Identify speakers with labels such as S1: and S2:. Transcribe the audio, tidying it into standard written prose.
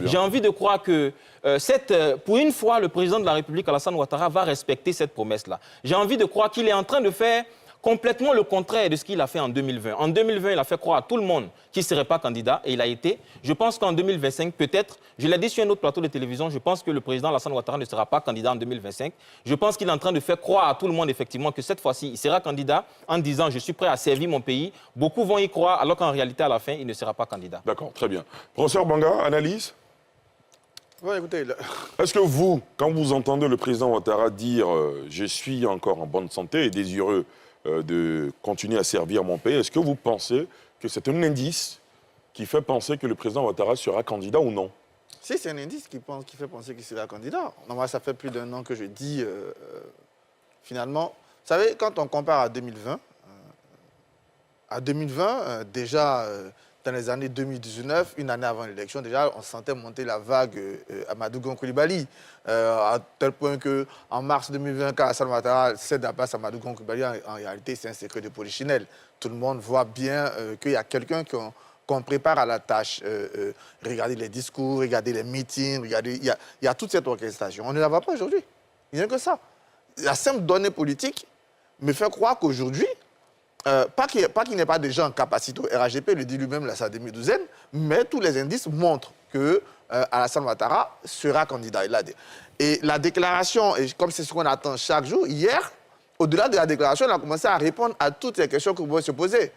S1: J'ai envie de croire que pour une fois, le président de la République, Alassane Ouattara, va respecter cette promesse-là. J'ai envie de croire qu'il est en train de faire complètement le contraire de ce qu'il a fait en 2020. En 2020, il a fait croire à tout le monde qu'il ne serait pas candidat et il a été. Je pense qu'en 2025, peut-être, je l'ai dit sur un autre plateau de télévision, je pense que le président Alassane Ouattara ne sera pas candidat en 2025. Je pense qu'il est en train de faire croire à tout le monde, effectivement, que cette fois-ci, il sera candidat en disant « je suis prêt à servir mon pays ». Beaucoup vont y croire, alors qu'en réalité, à la fin, il ne sera pas candidat.
S2: D'accord, très bien. Professeur Banga, analyse?
S3: Ouais, écoutez,
S2: Est-ce que vous, quand vous entendez le président Ouattara dire je suis encore en bonne santé et désireux de continuer à servir mon pays, est-ce que vous pensez que c'est un indice qui fait penser que le président Ouattara sera candidat ou non?
S3: si c'est un indice qui fait penser qu'il sera candidat. Non, moi, ça fait plus d'1 an que je dis, finalement, vous savez, quand on compare à 2020, déjà, dans les années 2019, une année avant l'élection, déjà, on sentait monter la vague Amadou Gon Coulibaly, à tel point qu'en mars 2020, quand Alassane Ouattara cède la place à Amadou Gon Coulibaly, en réalité, c'est un secret de polichinelle. Tout le monde voit bien qu'il y a quelqu'un qu'on prépare à la tâche. Regardez les discours, regardez les meetings, regardez, il y a toute cette orchestration. On ne la voit pas aujourd'hui. Il n'y a que ça. La simple donnée politique me fait croire qu'aujourd'hui, pas qu'il n'y ait pas de gens en capacité, RAGP le dit lui-même là, sa demi-douzaine, mais tous les indices montrent que Alassane Ouattara sera candidat. Et la déclaration, et comme c'est ce qu'on attend chaque jour, hier, au-delà de la déclaration, on a commencé à répondre à toutes les questions que vous pouvez se poser.